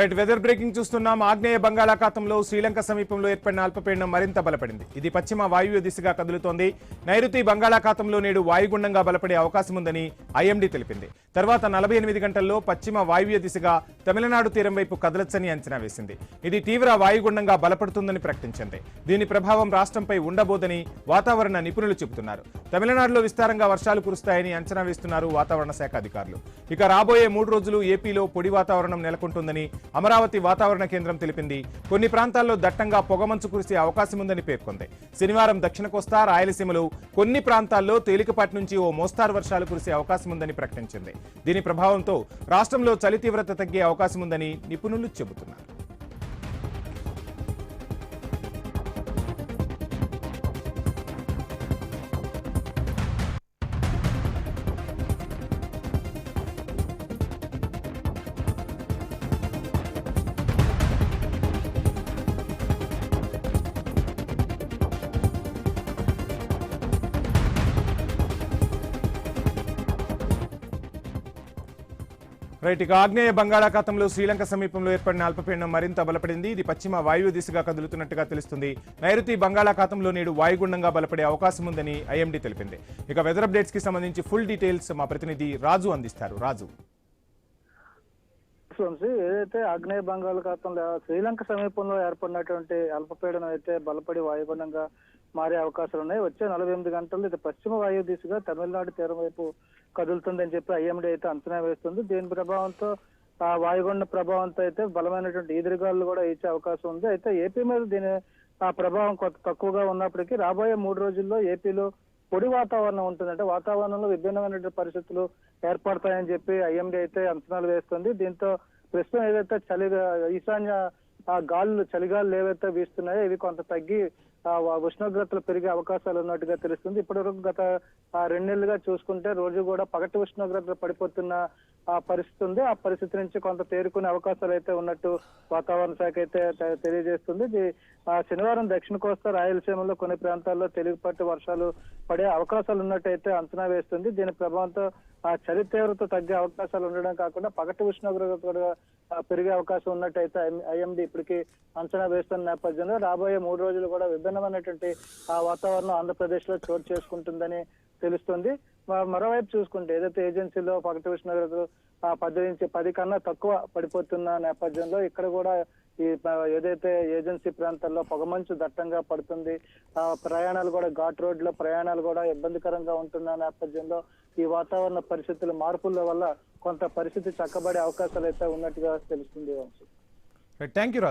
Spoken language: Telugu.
రైట్ వెదర్ బ్రేకింగ్ చూస్తున్నాం. ఆగ్నేయ బంగాళాఖాతంలో శ్రీలంక సమీపంలో ఏర్పడిన అల్పపీడనం మరింత బలపడింది. ఇది పశ్చిమ వాయువ్య దిశగా కదులుతోంది. నైరుతి బంగాళాఖాతంలో నేడు వాయుగుండంగా బలపడే అవకాశం ఉందని ఐఎండీ తెలిపింది. తర్వాత 48 గంటల్లో పశ్చిమ వాయువ్య దిశగా తమిళనాడు తీరం వైపు కదలొచ్చని అంచనా వేసింది. ఇది తీవ్ర వాయుగుండంగా బలపడుతుందని ప్రకటించింది. దీని ప్రభావం రాష్ట్రంపై ఉండబోదని వాతావరణ నిపుణులు చెబుతున్నారు. తమిళనాడులో విస్తారంగా వర్షాలు కురుస్తాయని అంచనా వేస్తున్నారు వాతావరణ శాఖ అధికారులు. ఇక రాబోయే 3 రోజులు ఏపీలో పొడి వాతావరణం నెలకొంటుందని అమరావతి వాతావరణ కేంద్రం తెలిపింది. కొన్ని ప్రాంతాల్లో దట్టంగా పొగమంచు కురిసే అవకాశం ఉందని పేర్కొంది. శనివారం దక్షిణ కోస్తా, రాయలసీమలో కొన్ని ప్రాంతాల్లో తేలికపాటి నుంచి ఓ మోస్తారు వర్షాలు కురిసే అవకాశం ఉందని ప్రకటించింది. దీని ప్రభావంతో రాష్ట్రంలో చలి తీవ్రత తగ్గే అవకాశం ఉందని నిపుణులు చెబుతున్నారు. రైట్ ఇక ఆగ్నేయ బంగాళాఖాతంలో శ్రీలంక సమీపంలో ఏర్పడిన అల్పపీడనం మరింత బలపడింది. ఇది పశ్చిమ వాయువ్య దిశగా కదులుతున్నట్టుగా తెలుస్తుంది. నైరుతి బంగాళాఖాతంలో నేడు వాయుగుండంగా బలపడే అవకాశం ఉందని ఐఎండీ తెలిపింది. ఇక వెదర్ అప్డేట్స్ కి సంబంధించి ఫుల్ డీటెయిల్స్ మా ప్రతినిధి రాజు అందిస్తారు. రాజు, ఏదైతే ఆగ్నేయ బంగాళాఖాతంలో శ్రీలంక సమీపంలో ఏర్పడినటువంటి అల్పపీడనం అయితే బలపడి వాయుగుండంగా మారే అవకాశాలు ఉన్నాయి. వచ్చే 48 గంటల్లో ఇది పశ్చిమ వాయు దిశగా తమిళనాడు తీరం వైపు కదులుతుందని చెప్పి ఐఎండీ అయితే అంచనా వేస్తుంది. దీని ప్రభావంతో ఆ వాయుగుండ ప్రభావంతో అయితే బలమైనటువంటి ఈదురుగాలు కూడా ఇచ్చే అవకాశం ఉంది. అయితే ఏపీ మీద దీని ఆ ప్రభావం కొంత తక్కువగా ఉన్నప్పటికీ రాబోయే 3 రోజుల్లో ఏపీలో పొడి వాతావరణం ఉంటుంది. అంటే వాతావరణంలో విభిన్నమైనటువంటి పరిస్థితులు ఏర్పడతాయని చెప్పి ఐఎండీ అయితే అంచనాలు వేస్తుంది. దీంతో ప్రస్తుతం ఏదైతే ఈశాన్య గాలులు చలిగాలు ఏవైతే వీస్తున్నాయో ఇవి కొంత తగ్గి ఉష్ణోగ్రతలు పెరిగే అవకాశాలు ఉన్నట్టుగా తెలుస్తుంది. ఇప్పటివరకు గత 2 నెలలుగా చూసుకుంటే రోజు కూడా పగటి ఉష్ణోగ్రతలు పడిపోతున్న పరిస్థితి ఉంది. ఆ పరిస్థితి నుంచి కొంత తేరుకునే అవకాశాలు అయితే ఉన్నట్టు వాతావరణ శాఖ అయితే తెలియజేస్తుంది. శనివారం దక్షిణ కోస్తా, రాయలసీమలో కొన్ని ప్రాంతాల్లో తేలికపాటి వర్షాలు పడే అవకాశాలు ఉన్నట్టయితే అంచనా వేస్తుంది. దీని ప్రభావంతో చలి తీవ్రత తగ్గే అవకాశాలు ఉండడం కాకుండా పగటి ఉష్ణోగ్రత కూడా పెరిగే అవకాశం ఉన్నట్టయితే ఐఎండీ ఇప్పటికీ అంచనా వేస్తున్న నేపథ్యంలో రాబోయే 3 రోజులు కూడా విభిన్నమైనటువంటి వాతావరణం ఆంధ్రప్రదేశ్ లో చోటు చేసుకుంటుందని తెలుస్తుంది. మరోవైపు చూసుకుంటే ఏదైతే ఏజెన్సీలో పగటి ఉష్ణోగ్రతలు 10 కన్నా తక్కువ పడిపోతున్న నేపథ్యంలో ఇక్కడ కూడా ఈ ఏదైతే ఏజెన్సీ ప్రాంతాల్లో పొగమంచు దట్టంగా పడుతుంది. ప్రయాణాలు కూడా ఘాట్ రోడ్లో ప్రయాణాలు కూడా ఇబ్బందికరంగా ఉంటున్న నేపథ్యంలో ఈ వాతావరణ పరిస్థితుల మార్పుల వల్ల కొంత పరిస్థితి చక్కబడే అవకాశాలు అయితే ఉన్నట్టుగా తెలుస్తుంది. Thank you.